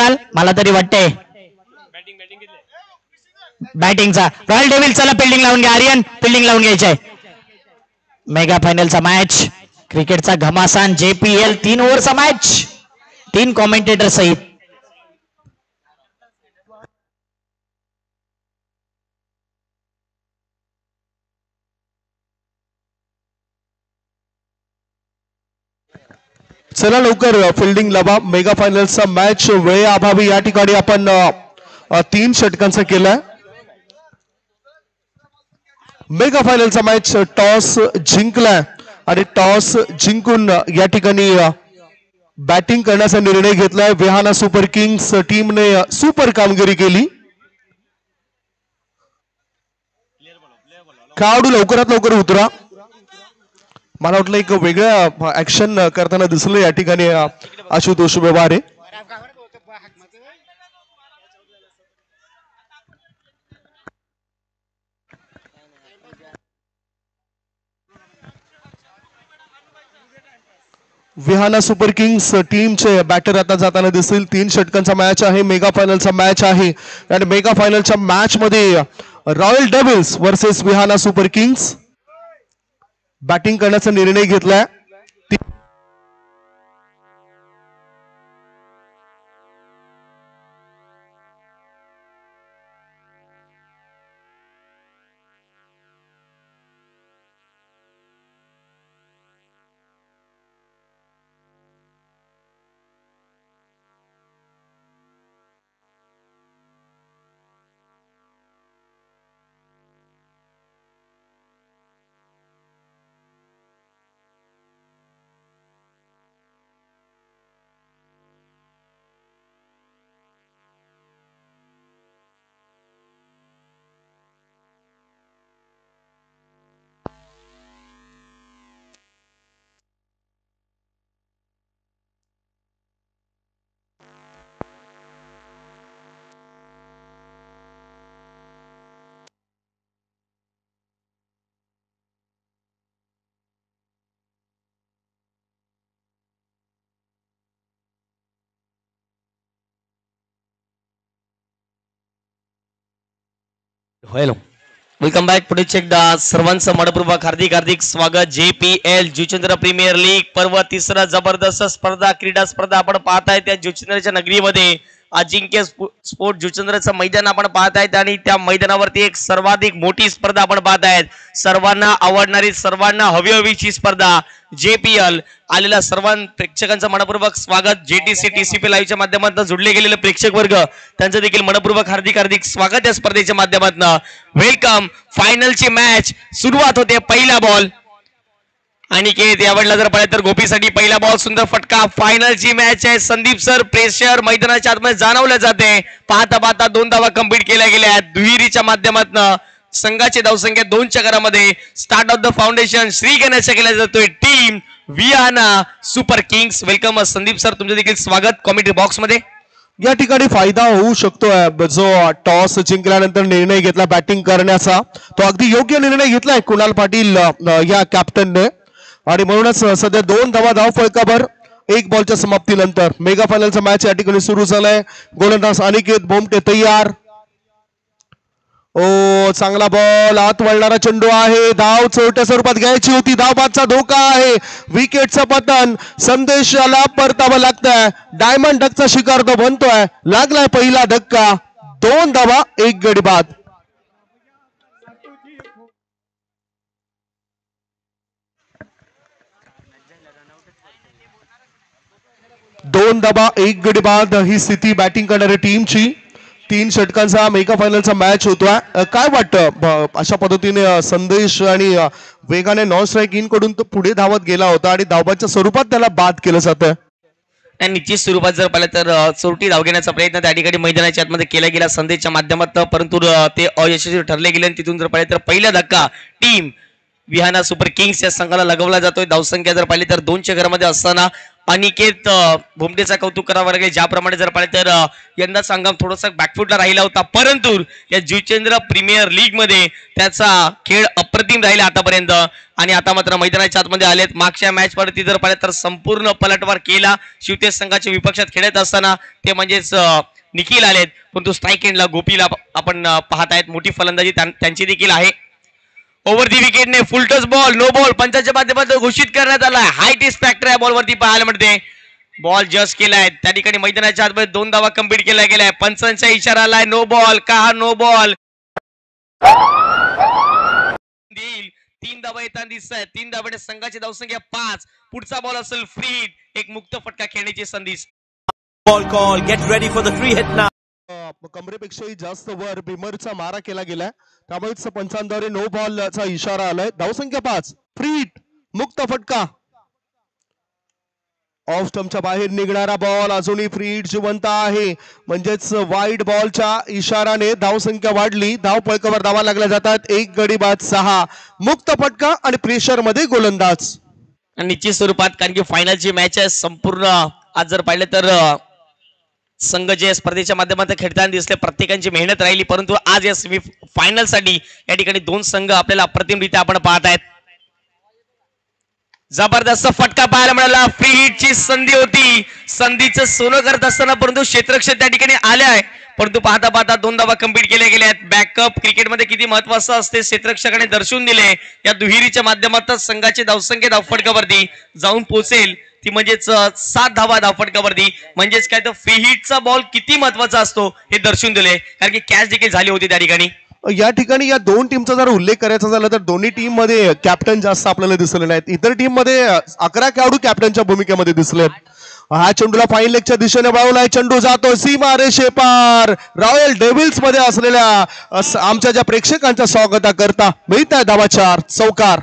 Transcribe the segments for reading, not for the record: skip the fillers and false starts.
कुणाल मला तरी वाटतंय बॅटिंगचा रॉयल डेव्हिल्स चला फिल्डिंग लावून घ्या आर्यन फिल्डिंग लावून घ्यायचंय मेगा फायनलचा मॅच क्रिकेटचा घमासान JPL 3 ओव्हरचा मॅच 3 कॉमेंटेटर सहित चला लवकर फिल्डिंग लावा मेगा फायनलचा मॅच वेळेअभावी या ठिकाणी आपण 3 षटकांचा केलाय मेगा फायनलचा मॅच टॉस जिंकलाय आणि टॉस जिंकून या ठिकाणी बॅटिंग करण्याचा निर्णय घेतलाय विहाना सुपर किंग्स टीमने सुपर कामगिरी केली खेळाडू लवकरात लवकर उतरा मला वाटलं एक वेगळं ऍक्शन करताना दिसलं या ठिकाणी आशुतोष व्यवहारे विहाना सुपर किंग्स टीमचे बॅटर आता जाताना दिसतील 3 षटकांचा मॅच आहे मेगा फायनलचा मॅच आहे आणि मेगा फायनलच्या मॅच मध्ये royal devils versus Vihana super kings batting करण्याचा निर्णय घेतलाय हॅलो वेलकम बॅक पुढे एकदा सर्वांचं मनपूर्वक हार्दिक स्वागत JPL जुचंद्र प्रीमियर लीग पर्व 3 जबरदस्त स्पर्धा क्रीडा स्पर्धा आपण पाहताय त्या जुचंद्रच्या नगरीमध्ये अजिंक्य स्पोर्ट जुचंद्रचं मैदान आपण पाहतायत आणि त्या मैदानावरती एक सर्वाधिक मोठी स्पर्धा आपण पाहतायत सर्वांना आवडणारी सर्वांना हवीची स्पर्धा JPL आलेल्या सर्व प्रेक्षकांचं मनपूर्वक स्वागत JTC TCP लाईव्हच्या माध्यमातून जुडले गेलेले प्रेक्षक वर्ग त्यांचं देखील मनपूर्वक हार्दिक स्वागत या स्पर्धेच्या माध्यमातून वेलकम फायनलची मॅच सुरुवात होते पहिला बॉल आणि यावेळेला जर पाहिलं तर गोपीसाठी पहिला बॉल सुंदर फटका फायनलची मॅच आहे संदीप सर प्रेशर मैदानाच्या आतमध्ये जाणवलं जाते पाहता पाहता 2 धावा कंप्लीट केल्या गेल्या दुहेरीच्या माध्यमातून संघाची धावसंख्या 2च्या घरामध्ये start off the foundation Shri Ganesh केला जातोय team Vihana super kings welcome Sandeep sir तुमचं देखील स्वागत कॉमेंट्री बॉक्स मध्ये या ठिकाणी फायदा होऊ शकतो जो टॉस जिंकल्यानंतर निर्णय घेतला बॅटिंग करण्याचा तो अगदी योग्य निर्णय घेतलाय कुणाल पाटील या कॅप्टनने आणि म्हणूनच सध्या 2 धाव फलकावर 1 बॉलच्या समाप्तीनंतर मेगा फायनलचा मॅच या ठिकाणी सुरू झालाय गोलंदाज अनिकेत बोमटे तयार ओ चांगला बॉल आत वळणारा चेंडू आहे धाव चोरट्या स्वरूपात घ्यायची होती धाव बादचा धोका आहे विकेटचं पतन संदेशाला परतावं लागतंय डायमंड डकचा शिकार तो बनतोय लागलाय पहिला धक्का 2 धावा 1 गडी बाद दोन धावा 1 गडी बाद ही स्थिती बॅटिंग करणाऱ्या टीमची 3 षटकांचा मेगा फायनलचा मॅच होतोय काय वाटतं अशा पद्धतीने संदेश आणि वेगाने नॉन स्ट्राईक इन कडून तो पुढे धावत गेला होता आणि धावाच्या स्वरूपात त्याला बाद केलं जातं निश्चित स्वरूपात जर पाहिलं तर चोरटी धाव घेण्याचा प्रयत्न त्या ठिकाणी मैदानाच्या आतमध्ये केला गेला संदेशच्या माध्यमातून परंतु ते अयशस्वी ठरले गेले आणि तिथून जर पाहिलं तर पहिला धक्का टीम विहाना सुपर किंग्स या संघाला लगवला जातोय धावसंख्या जर पाहिली तर 2च्या घरामध्ये असताना अनिकेत भुमटेचा कौतुक करावं लागेल. ज्याप्रमाणे जर पाहिलं तर यंदा संघम थोडासा बॅकफुटला राहिला होता, परंतु या जुचेंद्र प्रीमियर लीग मध्ये त्याचा खेळ अप्रतिम राहिला आतापर्यंत. आणि आता मात्र मैदानाच्या आतमध्ये आलेत. मागच्या मॅच वरती जर पाहिलं तर संपूर्ण पलटवार केला शिवतेज संघाच्या विपक्षात खेळत असताना, ते म्हणजेच निखिल आलेत. परंतु स्ट्राईक एंडला गोपीला आपण पाहत आहेत. मोठी फलंदाजी त्यांची देखील आहे. ओव्हर दी विकेटने full touch ball, no ball पंचाच्या माध्यमातून घोषित करण्यात आलाय. हाईट इन्स्पेक्टर या बॉलवरती पाहायला मिळते. बॉल जस्ट केलाय त्या ठिकाणी मैदानाच्या आतमध्ये 2 धावा कंप्लीट केला गेलाय. पंचांचा इशारा आलाय नो बॉल. का हा नो बॉल? 3 धावा येताना दिसत आहेत. 3 धावाने संघाची धावसंख्या 5. पुढचा बॉल असेल फ्री हिट. एक मुक्त फटका खेळण्याची संधी. Ball call, get ready for the free hit now. कमरेपेक्षाही जास्त वर बिमरचा मारा केला गेलाय, त्यामुळे पंचांद्वारे नो बॉलचा इशारा आलाय. धावसंख्या 5. फ्री हिट, मुक्त फटका. ऑफ स्टंपच्या बाहेर निघणारा बॉल अजूनही फ्री हिट जिवंत आहे. म्हणजेच वाईड बॉलच्या इशाराने धावसंख्या वाढली. धाव पळकावर धावा लागल्या जातात. 1 गडी बाद 6. मुक्त फटका आणि प्रेशर मध्ये गोलंदाज. निश्चित स्वरूपात, कारण की फायनलची मॅच आहे संपूर्ण. आज जर पाहिलं तर संघ जे स्पर्धेच्या माध्यमातून खेळताना दिसले, प्रत्येकाची मेहनत राहिली, परंतु आज या सेमी फायनल साठी या ठिकाणी 2 संघ आपल्याला अप्रतिमरित्या आपण पाहत आहेत. जबरदस्त फटका पाहायला मिळाला. फ्री हिटची संधी होती, संधीचं सोनं करत असताना परंतु क्षेत्ररक्षक त्या ठिकाणी आले आहे. परंतु पाहता पाहता 2 धावा कंप्लीट केल्या गेल्या आहेत. बॅकअप क्रिकेटमध्ये किती महत्वाचं असते क्षेत्ररक्षकाने दर्शवून दिले. या दुहेरीच्या माध्यमातून संघाची धावसंख्या धावफटकावरती जाऊन पोहोचेल ती म्हणजेच 7 धावा धावफटकावरती. म्हणजेच काय तर फ्री हिटचा बॉल किती महत्वाचा असतो हे दर्शवून दिले, कारण की कॅच देखील झाली होती त्या ठिकाणी. या ठिकाणी या 2 टीमचा जर उल्लेख करायचा झाला तर दोन्ही टीम मध्ये कॅप्टन जास्त आपल्याला दिसले नाहीत. इतर टीम मध्ये 11 खेळाडू कॅप्टनच्या भूमिकेमध्ये दिसलेत. हा चेंडूला फाईन लेगच्या दिशेने वळवलाय. चेंडू जातो सीमा रेषेपार. रॉयल डेव्हिल्स मध्ये असलेल्या आमच्या ज्या प्रेक्षकांच्या स्वागताकरता मिळत आहे धावा 4. चौकार.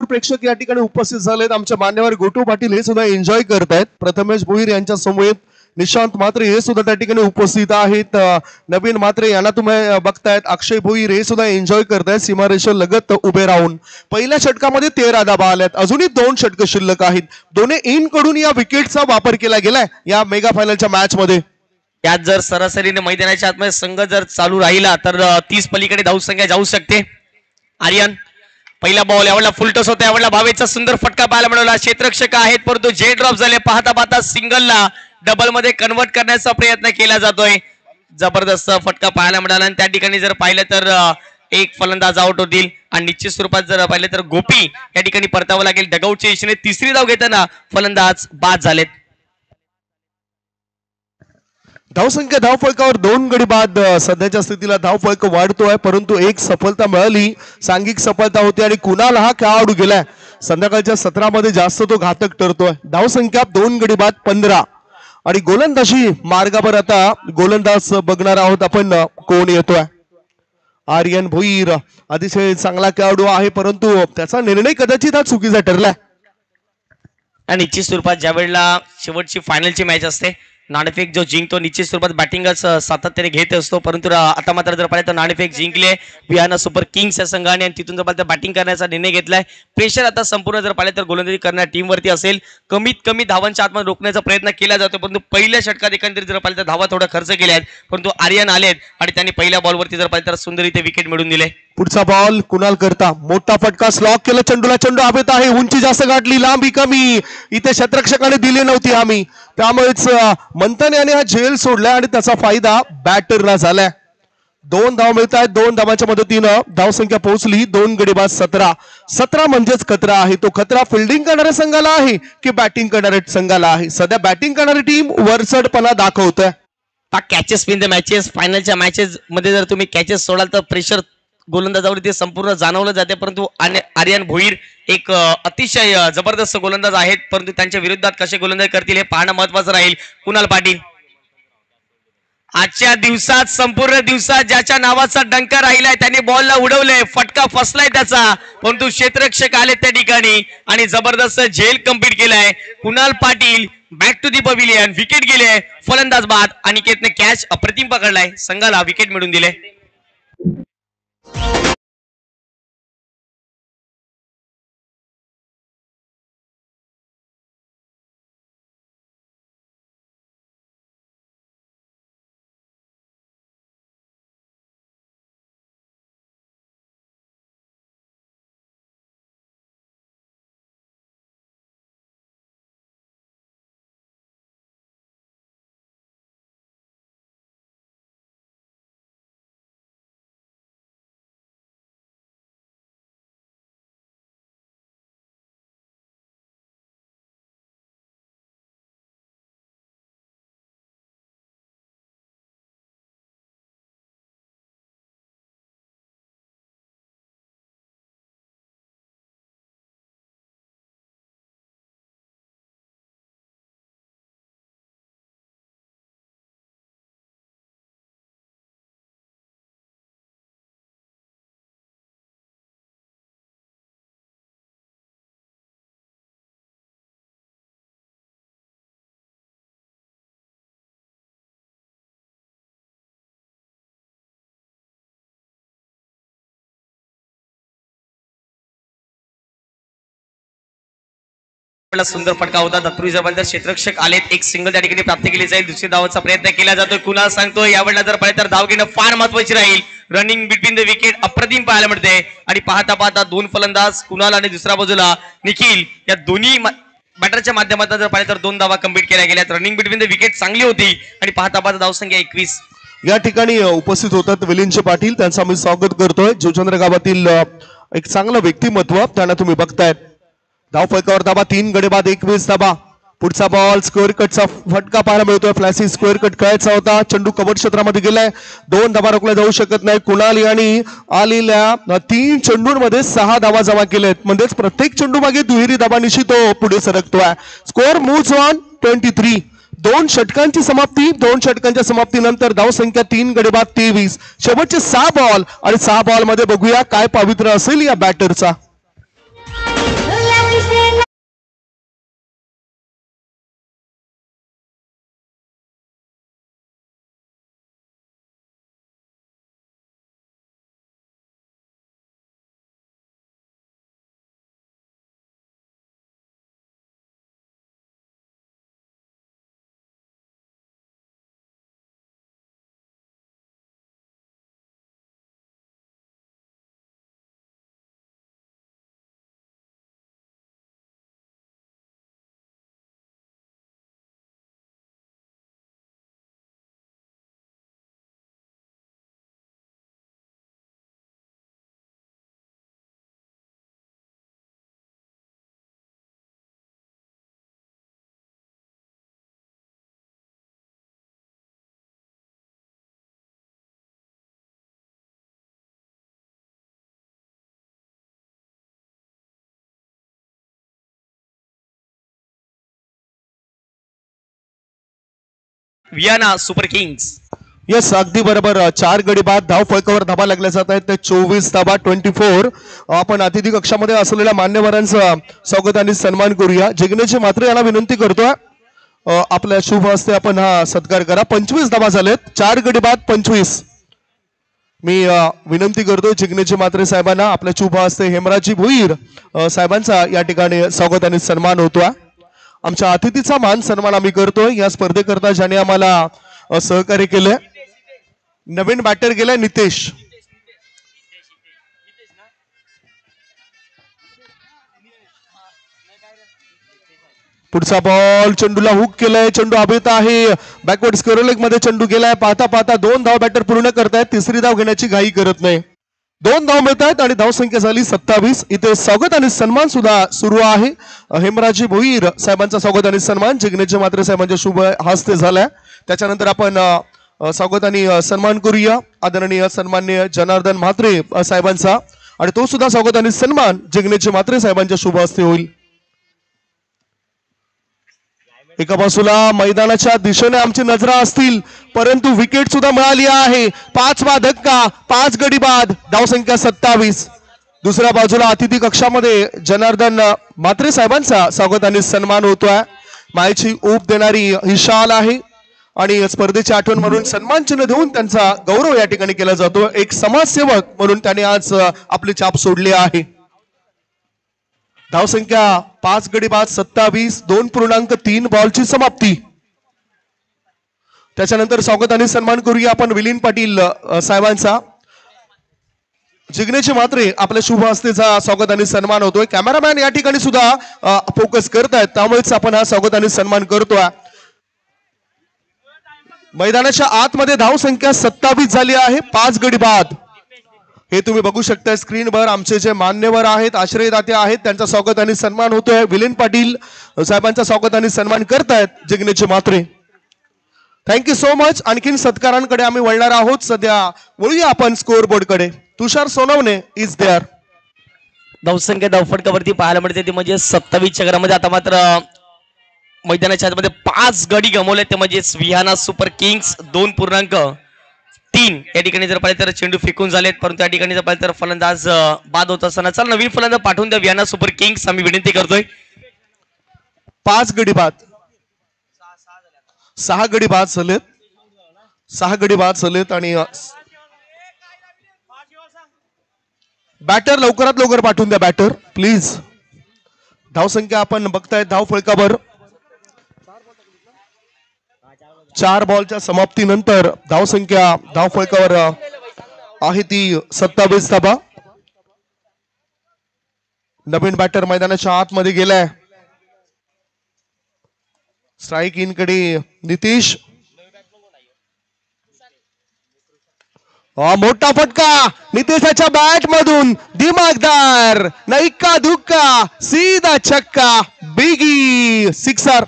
प्रेक्षक या ठिकाणी उपस्थित झालेत. आमच्या मान्यवर गोटू पाटील हे सुद्धा एन्जॉय करतायत. प्रथमेश भोईर यांच्या समवेत निशांत मात्रे हे सुद्धा त्या ठिकाणी उपस्थित आहेत. नवीन मात्रे यांना तुम्ही बघतायत. अक्षय भोईर हे सुद्धा एन्जॉय करतायत सीमारेषे लगत उभे राहून. पहिल्या षटकामध्ये 13 धावा आल्यात. अजूनही 2 षटक शिल्लक आहेत. दोन्ही इन कडून या विकेटचा वापर केला गेलाय या मेगा फायनलच्या मॅच मध्ये. यात जर सरासरीने मैदानाच्या आतमध्ये संघ जर चालू राहिला तर 30 पलीकडे धावसंख्या जाऊ शकते. आर्यन पहिला बॉल यावेळेला फुलटस होता. यावेळेला भावेचा सुंदर फटका पाहायला मिळाला. क्षेत्ररक्षक आहेत परंतु जे ड्रॉप झाले. पाहता पाहता सिंगलला डबल मध्ये कन्वर्ट करण्याचा प्रयत्न केला जातोय. जबरदस्त फटका पाहायला मिळाला आणि त्या ठिकाणी जर पाहिलं तर एक फलंदाज आउट होतील आणि निश्चित स्वरूपात जर पाहिलं तर गोपी या ठिकाणी परतावं लागेल. डगआउटच्या दिशेने 3री धाव घेताना फलंदाज बाद झालेत. धावसंख्या धावफलकावर 2 गडी बाद. सध्याच्या स्थितीला धावफलक वाढतोय, परंतु एक सफलता मिळाली, सांघिक सफलता होती आणि कुणाल हा खेळाडू गेलाय संध्याकाळच्या सत्रामध्ये जास्त तो घातक ठरतोय. धावसंख्या 2 गडी बाद 15 आणि गोलंदाजी मार्गावर आता गोलंदाज बघणार आहोत आपण कोण येतोय. आर्यन भोईर अतिशय चांगला खेळाडू आहे, परंतु त्याचा निर्णय कदाचित हा चुकीचा ठरलाय. आणि निश्चित स्वरूपात ज्या वेळेला शेवटची फायनलची मॅच असते, नाणेफेक जो जिंकतो निश्चित स्वरूपात बॅटिंगच सातत्याने घेत असतो, परंतु आता मात्र जर पाहिलं तर नाणेफेक जिंकले विहाना सुपर किंग्स या संघाने आणि तिथून जर पाहिलं तर बॅटिंग करण्याचा निर्णय घेतलाय. प्रेशर आता संपूर्ण जर पाहिलं तर गोलंदाजी करणाऱ्या टीमवरती असेल. कमीत कमी धावांच्या आतमध्ये रोखण्याचा प्रयत्न केला जातो, परंतु पहिल्या षटकात एकंदरीत जर पाहिलं तर धावा थोडा खर्च केल्या आहेत, परंतु आर्यन आलेत आणि त्यांनी पहिल्या बॉलवरती जर पाहिलं तर सुंदर विकेट मिळवून दिले. पुढचा बॉल कुणाल करता, मोठा फटका स्लॉक केला, चेंडूला चेंडू हवेत आहे, उंची जास्त गाठली, लांबी कमी, इथे क्षेत्ररक्षकाने दिली नव्हती हमी, त्यामुळेच मंथन याने हा झेल सोडलाय आणि त्याचा फायदा बॅटरला झालाय. 2 धाव मिळत आहेत. 2 धावांच्या मदतीनं धावसंख्या पोहोचली 2 गडी बाद 17. 17 म्हणजेच खतरा आहे. तो खतरा फिल्डिंग करणाऱ्या संघाला आहे की बॅटिंग करणाऱ्या संघाला आहे. सध्या बॅटिंग करणारी टीम वरचढपणा दाखवतोय. कॅचेस विन द मॅचेस, फायनलच्या मॅचेस मध्ये जर तुम्ही कॅचेस सोडाल तर प्रेशर गोलंदाजावरती संपूर्ण जाणवलं जाते, परंतु आर्यन भोईर एक अतिशय जबरदस्त गोलंदाज आहेत, परंतु त्यांच्या विरोधात कसे गोलंदाजी करतील हे पाहणं महत्वाचं राहील. कुणाल पाटील आजच्या दिवसात संपूर्ण दिवसात ज्याच्या नावाचा डंका राहिलाय त्यांनी बॉलला उडवलंय, फटका फसलाय त्याचा, परंतु क्षेत्ररक्षक आले त्या ठिकाणी आणि जबरदस्त झेल कंप्लीट केलाय. Kunal Patil back to the pavilion, wicket गेले, फलंदाज बाद. अनिकेतने कॅच अप्रतिम पकडलाय, संघाला विकेट मिळवून दिले. सुंदर फटका होता. दत्तू जर क्षेत्ररक्षक आलेत, एक सिंगल त्या ठिकाणी प्राप्त केली जाईल. दुसरी धावाचा प्रयत्न केला जातोय. कुणाल सांगतोय यावेळेला जर पाहिजे तर धाव घेणं फार महत्वाची राहील. रनिंग बिटवीन द विकेट अप्रतिम पाहायला मिळते आणि पाहता पाहता 2 फलंदाज कुणाल आणि दुसऱ्या बाजूला निखिल या दोन्ही बॅटरच्या माध्यमातून जर पाहिजे तर 2 धावा कंप्लीट केल्या गेल्यात. रनिंग बिटवीन द विकेट चांगली होती आणि पाहता पाहता धावसंख्या 21. या ठिकाणी उपस्थित होतात वेलिंचे पाटील, त्यांचं आम्ही स्वागत करतोय. जुचंद्र गावातील एक चांगलं व्यक्तिमत्व त्यांना तुम्ही बघतायत. धाव फलकावर धाबा 3 गडी बाद 21 धाबा. पुढचा बॉल स्क्वेअर कटचा फटका पाहायला मिळतोय. फ्लॅसी स्क्वेअर कट खेळायचा होता, चेंडू कव्हर क्षेत्रामध्ये गेलाय. 2 धाबा रोखल्या जाऊ शकत नाही. कुणाल यांनी आलेल्या 3 चेंडूंमध्ये 6 धावा जमा केल्यात, म्हणजेच प्रत्येक चेंडू मागे दुहेरी धाबानिशी तो पुढे सरकतोय. Score moves on 23. 2 षटकांची समाप्ती. 2 षटकांच्या समाप्तीनंतर धावसंख्या 3 गडी बाद 23. शेवटचे 6 बॉल आणि 6 बॉल मध्ये बघूया काय पवित्र असेल या बॅटरचा. Vihana super kings. येस अगदी बरोबर. 4 गडी बाद धाव फळकावर धाबा लागल्या जात आहेत. ते 24 धाबा 24. आपण अतिथी कक्षामध्ये असलेल्या मान्यवरांचं स्वागत आणि सन्मान करूया. जिग्नेश मात्रे यांना विनंती करतोय आपल्या शुभ हस्ते आपण हा सत्कार करा. 25 धाबा झालेत. 4 गडी बाद 25. मी विनंती करतो जिग्नेश मात्रे साहेबांना आपल्या शुभ हस्ते हेमराजी भोईर साहेबांचा या ठिकाणी स्वागत आणि सन्मान होतोय. आमच्या अतिथीचा मान सन्मान आम्ही करतोय. या स्पर्धेकरता ज्याने आम्हाला सहकार्य केलंय. नवीन बॅटर गेलाय नितेश. पुढचा बॉल चेंडूला हुक केलाय. चेंडू हवेत आहे. बॅकवर्ड स्क्वेअर लेग मध्ये चेंडू गेलाय. पाहता पाहता 2 धाव बॅटर पूर्ण करतायत. तिसरी धाव घेण्याची घाई करत नाही. 2 धाव मिळत आहेत आणि धावसंख्या झाली 27. इथे स्वागत आणि सन्मान सुद्धा सुरू आहे. हेमराजी भोईर साहेबांचा स्वागत आणि सन्मान जिग्नेश मात्रे साहेबांच्या शुभ हस्ते झालाय. त्याच्यानंतर आपण स्वागत आणि सन्मान करूया आदरणीय सन्माननीय जनार्दन म्हात्रे साहेबांचा आणि तो सुद्धा स्वागत आणि सन्मान जिग्नेश मात्रे साहेबांच्या शुभ हस्ते होईल. एका बाजूला मैदानाच्या दिशेने आमची नजरा असतील परंतु विकेट सुद्धा मिळाली आहे. 5वा धक्का 5 गडी बाद धावसंख्या 27. दुसऱ्या बाजूला अतिथी कक्षामध्ये जनार्दन म्हात्रे साहेबांचा स्वागत आणि सन्मान होतोय. मायेची ऊब देणारी ही शाल आहे आणि स्पर्धेची आठवण म्हणून सन्मान चिन्ह देऊन त्यांचा गौरव या ठिकाणी केला जातो. एक समाजसेवक म्हणून त्यांनी आज आपली छाप सोडली आहे. धावसंख्या 5 गडी बाद 27. 2.3 बॉलची समाप्ती. त्याच्यानंतर स्वागत आणि सन्मान करूया आपण विलीन पाटील साहेबांचा. जिग्नेश मात्रे आपल्या शुभ हस्तेचा स्वागत आणि सन्मान होतोय. कॅमेरामॅन या ठिकाणी सुद्धा फोकस करतायत त्यामुळेच आपण हा स्वागत आणि सन्मान करतोय. मैदानाच्या आतमध्ये धावसंख्या 27 झाली आहे. 5 गडी बाद. हे तुम्ही बघू शकता स्क्रीनवर. आमचे जे मान्यवर आहेत आश्रयदाते आहेत त्यांचा स्वागत आणि सन्मान होतोय. विलीन पाटील साहेबांचा स्वागत आणि सन्मान करतायत Jignesh Mhatre. Thank you so much. आणखीन सत्कारांकडे आम्ही वळणार आहोत. सध्या वळूया आपण स्कोअर बोर्ड कडे. तुषार सोनवणे इज देअर. धावसंख्या धावफटकावरती पाहायला मिळते ती म्हणजे 27 चक्रामध्ये. आता मात्र मैदानाच्या आतमध्ये 5 गडी गमावले ते म्हणजे वियाना सुपर किंग्स 2.3. या ठिकाणी जर पाहिजे तर चेंडू फेकून झालेत परंतु या ठिकाणी जर पाहिजे तर फलंदाज बाद होत असताना चल नवीन फलंदाज पाठवून द्या वियाना सुपर किंग्स आम्ही विनंती करतोय. 5 गडी बाद 6 गडी बाद झालेत. 6 गडी बाद झालेत आणि बॅटर लवकरात लवकर पाठवून द्या बॅटर प्लीज. धावसंख्या आपण बघताय धाव फळकावर 4 बॉलच्या समाप्तीनंतर धावसंख्या धाव फळकावर आहे ती 27 धाबा. नवीन बॅटर मैदानाच्या आतमध्ये गेलाय. स्ट्राईक इन कडे नितीश. मोठा फटका नितेशाच्या बॅट मधून. दिमागदार ना इक्का दुक्का सीधा छक्का. बिगी सिक्सर.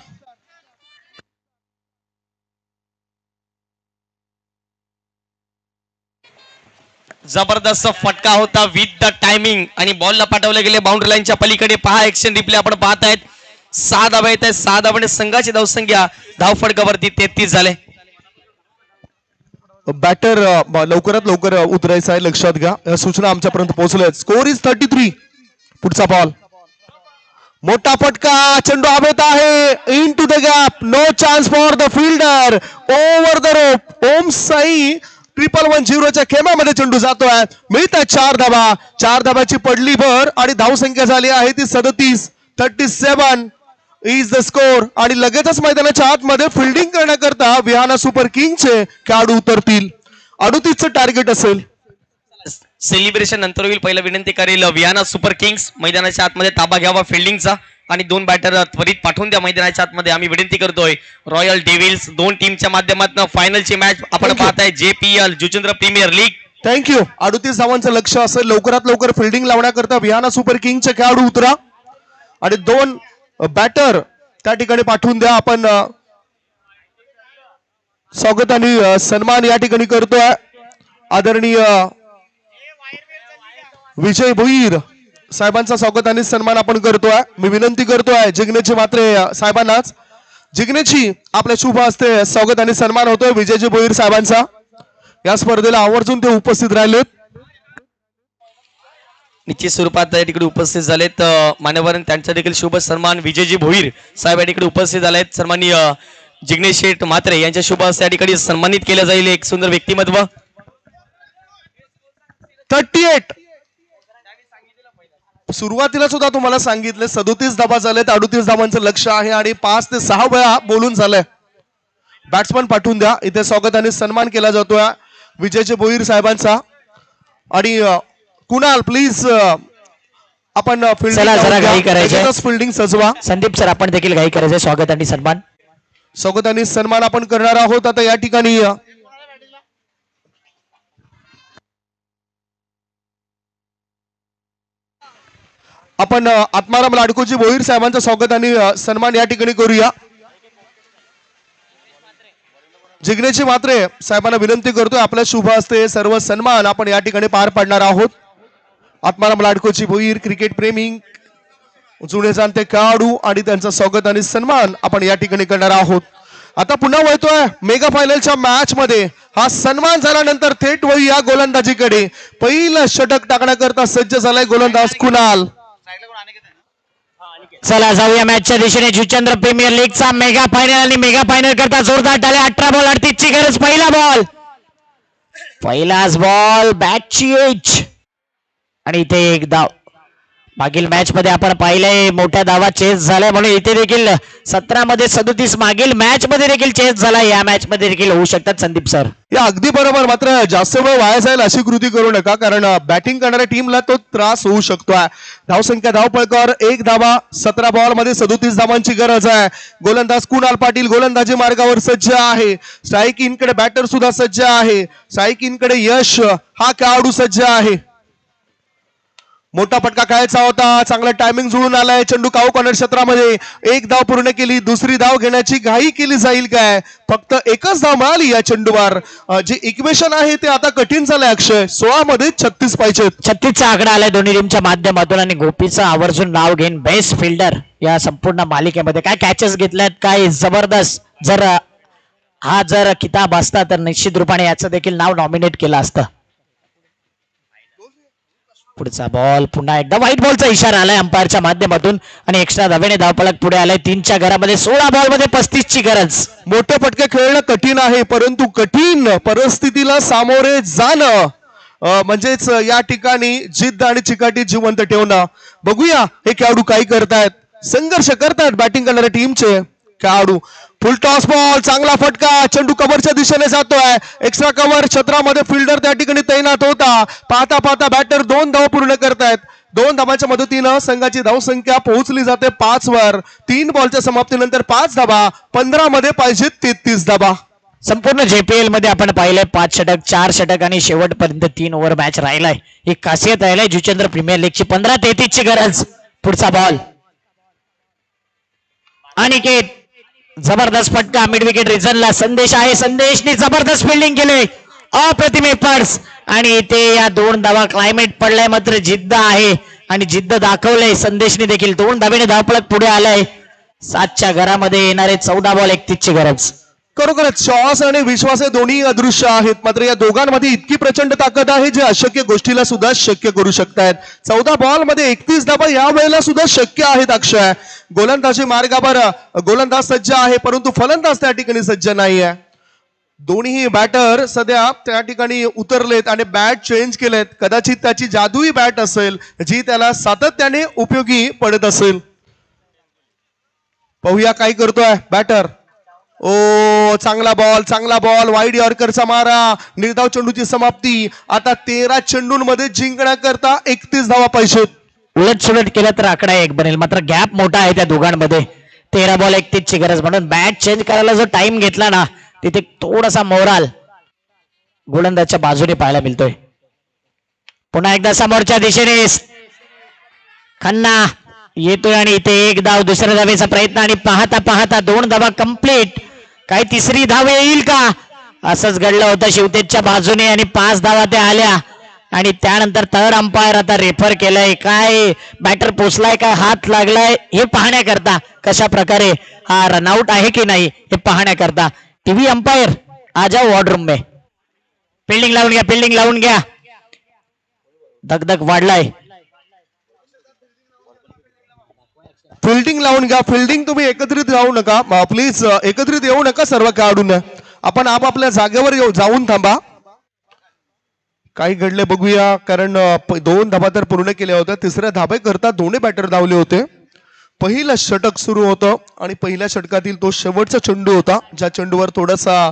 जबरदस्त फटका होता विथ द टायमिंग आणि बॉलला पाठवले गेले बाउंड्री लाईनच्या पलीकडे. पहा एक्शन रिप्ले आपण पाहत आहेत. 6 धावा येत आहेत. 6 धावाने संघाची धावसंख्या धाव फटकावरती 33 झाले. बॅटर लवकरात लवकर उतरायचं आहे लक्षात घ्या. सूचना आमच्यापर्यंत पोहोचल्या. Score is 33. पुढचा बॉल मोठा फटका. चेंडू हवेत आहे. Into the gap. No chance for the fielder. Over the rope. Om Sai 1-1-0च्या खेमामध्ये चेंडू जातोय. मिळतात 4 धावा. 4 धावाची पडली भर आणि धावसंख्या झाली आहे ती 37. 37 इज द स्कोर. आणि लगेचच मैदानाच्या आतमध्ये फिल्डिंग करण्याकरता वियाना सुपर किंगचे खेळाडू उतरतील. 38चं टार्गेट असेल. सेलिब्रेशन नंतर होईल. पहिला विनंती करेल वियाना सुपर किंग्स मैदानाच्या आतमध्ये ताबा घ्यावा फिल्डिंगचा आणि 2 बॅटर त्वरित पाठवून द्या मैदानाच्या आतमध्ये आम्ही विनंती करतोय. रॉयल डेव्हिल्स 2 टीमच्या माध्यमातून फायनलची मॅच आपण पाहताय JPL Juchandra premier league. Thank you. 38 धावांचं लक्ष असेल. लवकरात लवकर फिल्डिंग लावण्याकरता वियाना सुपर किंगचे खेळाडू उतरा आणि 2 बॅटर त्या ठिकाणी पाठवून द्या. आपण स्वागत आणि सन्मान या ठिकाणी करतोय. आदरणीय विजय भोईर साहेबांचा स्वागत आणि सन्मान आपण करतोय. मी विनंती करतोय जिग्नेश मात्रे साहेबांनाच जिग्नेची आपल्या शुभ हस्ते स्वागत आणि सन्मान होतोय विजयजी भोईर साहेबांचा. या स्पर्धेला आवर्जून ते उपस्थित राहिलेत. निश्चित स्वरूपात या ठिकाणी उपस्थित झालेत मान्यवर, त्यांचा देखील शुभ सन्मान विजयजी भोईर साहेब या ठिकाणी उपस्थित झालेत. सन्माननीय जिग्नेश शेठ म्हात्रे यांच्या शुभ हस्ते या ठिकाणी सन्मानित केलं जाईल. एक सुंदर व्यक्तिमत्व. 38 सुरुवातीला सुद्धा तुम्हाला सांगितले 37 धावा झालेत. 38 धावांचं लक्ष आहे आणि 5 ते 6 वेळा बोलून झालंय. बॅट्समन पाठवून द्या. इथे स्वागत आणि सन्मान केला जातोय विजयजी भोईर साहेबांचा. आणि कुणाल प्लीज आपण फिल्डिंग सजवा. संदीप सर आपण देखील घाई करायचे. स्वागत आणि सन्मान. स्वागत आणि सन्मान आपण करणार आहोत. आता या ठिकाणी आपण आत्माराम लाडकोजी भोईर साहेबांचं स्वागत आणि सन्मान या ठिकाणी करूया. जिग्नेश म्हात्रे साहेबांना विनंती करतोय आपल्या शुभ हस्ते सर्व सन्मान आपण या ठिकाणी पार पाडणार आहोत. आत्माराम लाडकोजी भोईर क्रिकेट प्रेमी जुने जाणते खेळाडू आणि त्यांचं स्वागत आणि सन्मान आपण या ठिकाणी करणार आहोत. आता पुन्हा वळतोय मेगा फायनलच्या मॅच मध्ये. हा सन्मान झाल्यानंतर थेट वळूया गोलंदाजीकडे. पहिलं षटक टाकण्याकरता सज्ज झालाय गोलंदाज कुणाल. चला जाऊया मॅचच्या दिशेने. जुचंद्र प्रीमियर लीगचा मेगा फायनल आणि मेगा फायनल करता जोरदार टाळ्या. 18 बॉल 38 ची गरज. पहिला बॉल, पहिलाच बॉल, बॅटची एज आणि इथे एक धाव. मागील मॅच मध्ये आपण पाहिलंय मोठ्या धावा चेस झालाय म्हणून इथे देखील 17 मध्ये 37 मागील मॅच मध्ये देखील चेस झाला. या मॅच मध्ये देखील होऊ शकतात संदीप सर. या अगदी बरोबर. मात्र जास्त वेळ वाया जाईल अशी कृती करू नका, कारण बॅटिंग करणाऱ्या टीमला तो त्रास होऊ शकतोय. धावसंख्या धावपळकर 1 धावा. 17 बॉल मध्ये 37 धावांची गरज आहे. गोलंदाज कुणाल पाटील गोलंदाजी मार्गावर सज्ज आहे. स्ट्राईक इन कडे बॅटर सुद्धा सज्ज आहे. स्ट्राईक इन कडे यश हा खेळाडू सज्ज आहे. मोठा फटका खेळायचा होता. चांगला टायमिंग जुळून आलाय. चेंडू काऊ कॉर्नर क्षेत्रामध्ये. 1 धाव पूर्ण केली. दुसरी धाव घेण्याची घाई केली जाईल काय? फक्त एकच धाव मिळाली या चेंडूवर. जे इक्वेशन आहे ते आता कठीण झालंय अक्षय. 16 मध्ये 36 पाहिजेत. 36 चा आकडा आलाय दोन्ही टीमच्या माध्यमातून आणि गोपीचं आवर्जून नाव घेईन बेस्ट फिल्डर या संपूर्ण मालिकेमध्ये. काय कॅचेस घेतल्यात, काय जबरदस्त. जर किताब असता तर निश्चित रूपाने याचं देखील नाव नॉमिनेट केलं असतं. पुढचा बॉल पुन्हा एकदा व्हाईट बॉलचा इशारा आलाय अंपायरच्या माध्यमातून आणि एक्स्ट्रा धावेने धावफलक पुढे आलाय. 3च्या घरामध्ये 16 बॉल मध्ये 35 ची गरज. मोठे फटके खेळणं कठीण आहे, परंतु कठीण परिस्थितीला सामोरे जाणं म्हणजेच या ठिकाणी जिद्द आणि चिकाटी जिवंत ठेवणं. बघूया हे खेळाडू काय करतायत. संघर्ष करतायत बॅटिंग करणाऱ्या टीमचे खेळाडू. फुल टॉस बॉल, चांगला फटका. चेंडू कव्हरच्या दिशेने जातोय. एक्स्ट्रा कव्हर क्षेत्रामध्ये फिल्डर त्या ठिकाणी तैनात होता. पाहता पाहता बॅटर 2 धावा पूर्ण करतायत. 2 धावांच्या मदतीनं संघाची धावसंख्या पोहोचली जाते 5 वर. 3 बॉलच्या समाप्तीनंतर 5 धावा. 15 मध्ये पाहिजे 33 धावा. संपूर्ण जेपीएल मध्ये आपण पाहिलंय 5 षटक 4 षटक आणि शेवटपर्यंत 3 ओव्हर मॅच राहिलाय. ही खासियत राहिलाय जुचंद्र प्रीमियर लीगची. 15-33 ची गरज. पुढचा बॉल अनिकेत. जबरदस्त फटका मिड विकेट रिझनला. संदेश आहे. संदेशने जबरदस्त फिल्डिंग केले. अप्रतिम एफर्ट्स आणि ते या 2 धावा. क्लायमेट पडलाय मात्र जिद्द आहे आणि जिद्द दाखवलंय संदेशने देखील. 2 धावेने धावफलक पुढे आलाय. 7च्या घरामध्ये येणारे 14 बॉल 31 ची गरज. खरोखरच श्वास आणि विश्वास हे दोन्ही अदृश्य आहेत, मात्र या दोघांमध्ये इतकी प्रचंड ताकद आहे जे अशक्य गोष्टीला सुद्धा शक्य करू शकतायत. 14 बॉल मध्ये 31 धावा या वेळेला सुद्धा शक्य आहेत. अक्षय गोलंदाजी मार्गावर गोलंदाज सज्ज आहे, परंतु फलंदाज त्या ठिकाणी सज्ज नाही आहे. दोन्ही बॅटर सध्या त्या ठिकाणी उतरलेत आणि बॅट चेंज केलेत. कदाचित त्याची जादुई बॅट असेल जी त्याला सातत्याने उपयोगी पडत असेल. पाहूया काय करतोय बॅटर. ओ चांगला बॉल वाईड यॉर्करचा मारा. निर्धाव चेंडूची समाप्ती. आता 13 चेंडूंमध्ये जिंकण्याकरता 31 धावा पाहिजेत. उलट सुलट केलं तर आकडा 1 बनेल, मात्र गॅप मोठा आहे त्या दोघांमध्ये. 13 बॉल 31 ची गरज. म्हणून बॅट चेंज करायला जो टाइम घेतला ना तिथे थोडासा मोराल गोलंदाजच्या बाजूने पाहायला मिळतोय. पुन्हा एकदा समोरच्या दिशेने खन्ना येतोय आणि इथे 1 धाव. दुसऱ्या धावेचा प्रयत्न आणि पाहता पाहता 2 धावा कंप्लीट. काय तिसरी धाव येईल का? असंच घडलं होतं शिवतेजच्या बाजूने आणि 5 धावा त्या आल्या. आणि त्यानंतर थर्ड अंपायर आता रेफर केलंय, काय बॅटर पोचलाय, काय हात लागलाय हे पाहण्याकरता, कशा प्रकारे हा रनआउट आहे की नाही हे पाहण्याकरता टीव्ही अंपायर आ जाओ वॉर्डरूम में. फिल्डिंग लावून घ्या, फिल्डिंग लावून घ्या. धगधग वाढलाय. फिल्डिंग लावून घ्या. फिल्डिंग तुम्ही एकत्रित जाऊ नका प्लीज, एकत्रित येऊ नका सर्व खेळाडूंना. आपण आपापल्या जागेवर जाऊन थांबा. काही घडले बघूया, कारण 2 धाबा तर पूर्ण केल्या होत्या. तिसऱ्या धाबे करता दोन्ही बॅटर धावले होते. पहिलं षटक सुरू होतं आणि पहिल्या षटकातील तो शेवटचा चेंडू होता, ज्या चेंडूवर थोडासा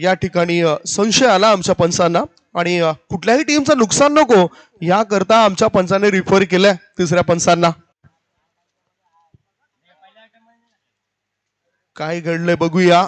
या ठिकाणी संशय आला आमच्या पंचांना आणि कुठल्याही टीमचं नुकसान नको याकरता आमच्या पंचाने रिफर केलंय तिसऱ्या पंचांना. काय घडलंय बघूया.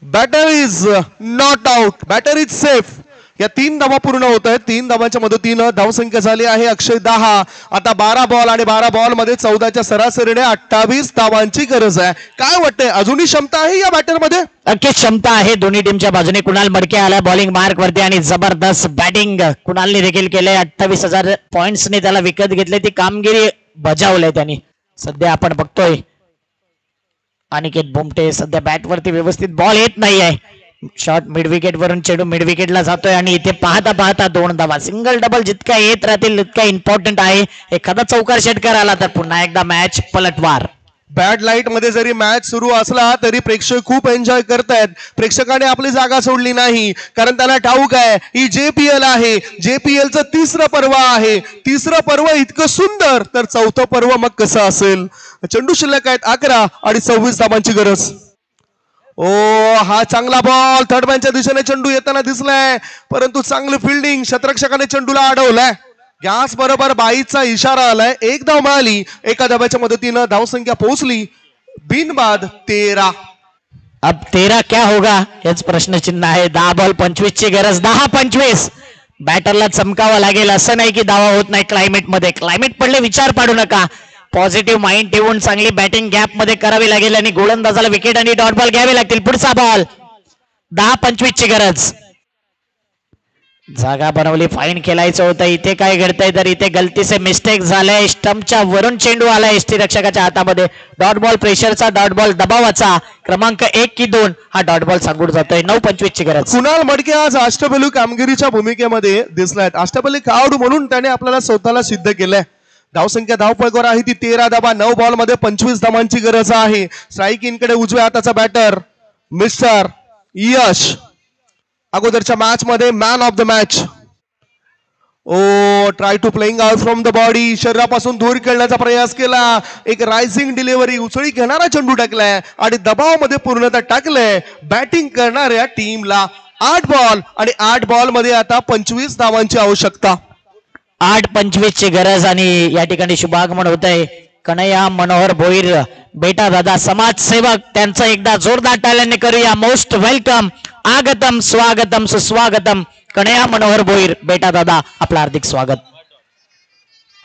Batter is not out, batter is safe. या 3 धावा पूर्ण होत आहेत. 3 धावांच्या मदतीनं धावसंख्या झाली आहे 110. आता 12 बॉल आणि 12 बॉल मध्ये 14च्या सरासरीने 28 धावांची गरज आहे. काय वाटतंय, अजूनही क्षमता आहे या बॅटर मध्ये? नक्कीच क्षमता आहे दोन्ही टीमच्या बाजूने. कुणाल मडके आला बॉलिंग मार्क वरती आणि जबरदस्त बॅटिंग कुणालने देखील केलंय. 28,000 पॉइंट्सने त्याला विकत घेतले, ती कामगिरी बजावलंय त्यांनी. सध्या आपण बघतोय अनिकेत बुमटे सध्या बॅट वरती व्यवस्थित बॉल येत नाहीये. शॉट मिड विकेट वरून चेंडू मिड विकेटला जातोय आणि इथे पाहता पाहता 2 धावा. सिंगल डबल जितका येत राहतील तितका इम्पॉर्टंट आहे. एखादा चौकार षटकार आला तर पुन्हा एकदा मॅच पलटवार. बॅड लाईट मध्ये जरी मॅच सुरू असला तरी प्रेक्षक खूप एन्जॉय करतायत. प्रेक्षकाने आपली जागा सोडली नाही, कारण त्यांना ठाऊक आहे ही JPL आहे. JPLचं 3रं पर्व आहे. 3रं पर्व इतकं सुंदर तर 4थं पर्व मग कसं असेल. चेंडू शिल्लक आहेत 11 आणि 26 धावांची गरज. ओ हा चांगला बॉल थर्डमॅनच्या दिशेने चेंडू येताना दिसलाय, परंतु चांगली फिल्डिंग, क्षेत्ररक्षकाने चेंडूला अडवलाय. याच बरोबर बाईचा इशारा आलाय. 1 धाव मिळाली. एका धाब्याच्या मदतीनं धावसंख्या पोहोचली बिनबाद 13. अब 13 क्या होगा हेच प्रश्नचिन्ह आहे. 10 बॉल 25 ची गरज. 10-25 बॅटरला चमकावं लागेल. असं नाही की धावा होत नाही क्लायमेट मध्ये. क्लायमेट पडले विचार पाडू नका. पॉझिटिव्ह माइंड ठेवून चांगली बॅटिंग गॅप मध्ये करावी लागेल आणि गोलंदाजाला विकेट आणि डॉट बॉल घ्यावे लागतील. पुढचा बॉल 10-25 ची गरज. जागा बनवली, फाईन खेळायचं होतं. इथे काय घडतंय तर इथे गलतीचे मिस्टेक झालंय. स्टंपच्या वरून चेंडू आलाय एसटी रक्षकाच्या हातामध्ये. डॉट बॉल प्रेशरचा, डॉट बॉल दबावाचा. क्रमांक 1 की 2 हा डॉट बॉल सांगून जातोय. 9-25 ची गरज. कुणाल मडके आज अष्टपैलू कामगिरीच्या भूमिकेमध्ये दिसलायत. अष्टपैलू खेळाडू म्हणून त्याने आपल्याला स्वतःला सिद्ध केलंय. धावसंख्या धावपळीवर आहे ती 13 धावा. 9 बॉल मध्ये 25 धावांची गरज आहे. स्ट्राईक इनकडे उजव्या हाताचा बॅटर मिस्टर यश. अगोदरच्या मॅच मध्ये man of the match. Oh try to playing out from the body. शरीरापासून दूर खेळण्याचा प्रयास केला. एक रायझिंग डिलिव्हरी, उचळी घेणारा चेंडू टाकलाय आणि दबावामध्ये पूर्णतः टाकलंय. बॅटिंग करणाऱ्या टीमला 8 बॉल आणि 8 बॉल मध्ये आता 25 धावांची आवश्यकता. 8-25 ची गरज आणि या ठिकाणी शुभागमन होत आहे. कन्हैया मनोहर भोईर बेटा दादा समाजसेवक, त्यांचं एकदा जोरदार टाळ्यांनी करूया. मोस्ट वेलकम, आगतम, स्वागतम, सुस्वागतम. कन्हैया मनोहर भोईर बेटा दादा, आपलं हार्दिक स्वागत.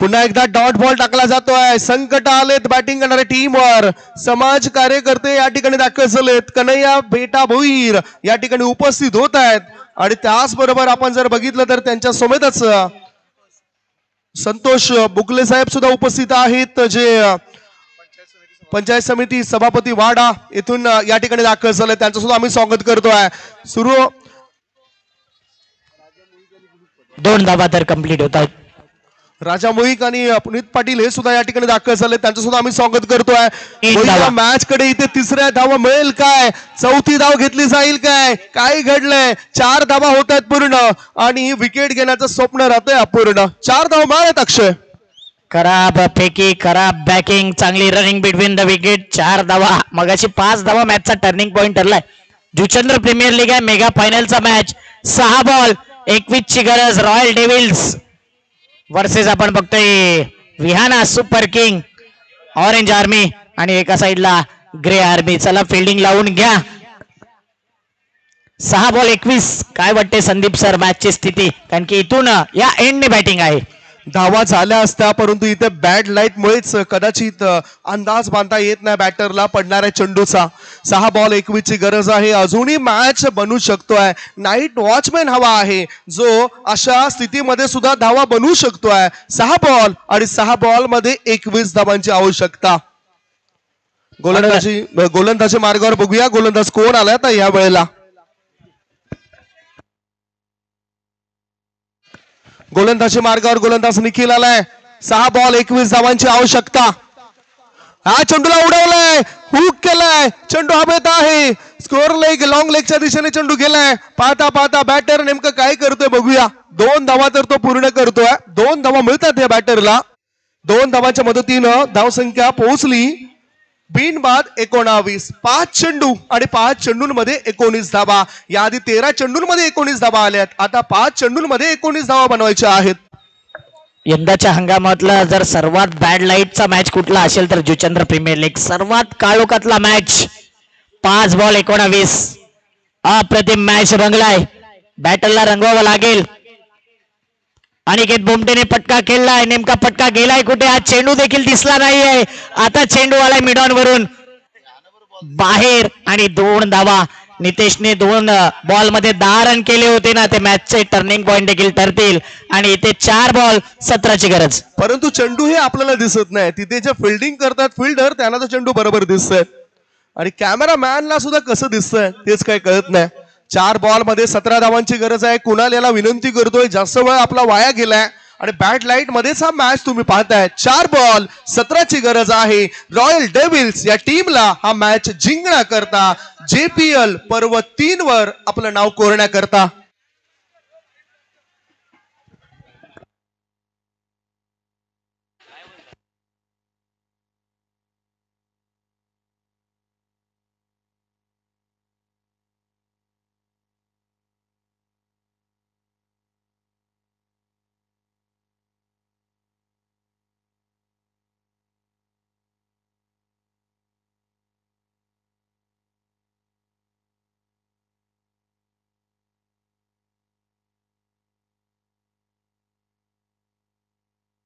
पुन्हा एकदा डॉट बॉल टाकला जातोय. संकट आलेत बॅटिंग करणाऱ्या टीमवर. समाज कार्यकर्ते या ठिकाणी दाखल झालेत. कन्हैया बेटा भोईर या ठिकाणी उपस्थित होत आहेत आणि त्याचबरोबर आपण जर बघितलं तर त्यांच्या सोबतच संतोष बुकले साहेब सुद्धा उपस्थित आहेत, जे पंचायत समिती सभापती वाडा येथून या ठिकाणी दाखल झाले. त्यांचं सुद्धा आम्ही स्वागत करतोय. सुरू 2 धावा तर कंप्लीट होत आहेत. राजा मोहिक आणि पुनीत पाटील हे सुद्धा या ठिकाणी दाखल झाले. त्यांचं सुद्धा आम्ही स्वागत करतोय. मॅच कडे इथे 3ऱ्या धावा मिळेल काय, 4थी धाव घेतली जाईल काय, काय घडलंय. 4 धावा होत आहेत पूर्ण आणि विकेट घेण्याचं स्वप्न राहतंय अपूर्ण. 4 धावा मिळाल्यात अक्षय. खराब फेकी, खराब बॅकिंग, चांगली रनिंग बिटवीन द विकेट. 4 धावा, मगाशी 5 धावा मॅचचा टर्निंग पॉइंट ठरलाय. जुचंद्र प्रीमियर लीग आहे, मेगा फायनलचा मॅच. 6 बॉल 21 ची गरज. रॉयल डेव्हिल्स वर्सेस आपण बघतोय Vihana super king, orange army आणि एका साइडला ग्रे आर्मी. चला फिल्डिंग लावून घ्या. 6 बॉल 21. काय वाटते संदीप सर मॅचची स्थिती, कारण की इथून या एंडने बॅटिंग आहे. धावा झाल्या असत्या, परंतु इथे बॅड लाईट मुळेच कदाचित अंदाज बांधता येत नाही बॅटरला पडणाऱ्या चेंडूचा. 6 बॉल 21 ची गरज आहे. अजूनही मॅच बनू शकतोय. नाईट वॉचमॅन हवा आहे जो अशा स्थितीमध्ये सुद्धा धावा बनवू शकतोय. 6 बॉल आणि 6 बॉल मध्ये 21 धावांची आवश्यकता. गोलंदाजी मार्गावर बघूया गोलंदाज कोण आलाय आता या वेळेला. गोलंदाजी मार्गावर गोलंदाज निखिल आलाय. 6 बॉल 21 धावांची आवश्यकता. हा चेंडूला उडवलाय, हुक केलाय, चेंडू हवेत आहे. स्कोअर लेग लॉंग लेगच्या दिशेने चेंडू गेलाय. पाहता पाहता बॅटर नेमकं काय करतोय बघूया. 2 धावा तर तो पूर्ण करतोय. 2 धावा मिळतात या बॅटरला. 2 धावांच्या मदतीनं धावसंख्या पोहोचली बिनबाद 19. 5 चेंडू आणि 5 चेंडूंमध्ये 19 धावा. याआधी 13 चेंडूंमध्ये 19 धावा आल्यात. आता 5 चेंडूंमध्ये 19 धावा बनवायच्या आहेत. यंदाच्या हंगामातला जर सर्वात बॅड लाईटचा मॅच कुठला असेल तर जुचंद्र प्रीमियर लीग. सर्वात काळोखातला मॅच. 5 बॉल 19. अप्रतिम मॅच रंगलाय. बॅटरला रंगवावं लागेल. अनिकेत बोमटेने पटका खेळलाय. नेमका पटका गेलाय कुठे हा चेंडू देखील दिसला नाहीये. आता चेंडू आलाय मिडॉन वरून बाहेर आणि 2 धावा. नितेशने 2 बॉल मध्ये 10 रन केले होते ना, ते मॅचचे टर्निंग पॉइंट देखील ठरतील. आणि इथे 4 बॉल 17 ची गरज. परंतु चेंडू हे आपल्याला दिसत नाही. तिथे जे फिल्डिंग करतात फिल्डर त्यांना तो चेंडू बरोबर दिसतोय आणि कॅमेरामॅनला सुद्धा कसं दिसतंय तेच काही कळत नाही. 4 बॉल मध्ये 17 धावांची गरज आहे. कुणाल याला विनंती करतोय, जास्त वेळ आपला वाया गेलाय आणि बॅड लाईट मध्येच हा मॅच तुम्ही पाहताय. 4 बॉल 17 ची गरज आहे रॉयल डेव्हिल्स या टीमला हा मॅच जिंकण्याकरता, JPL पर्व 3 वर आपलं नाव कोरण्याकरता.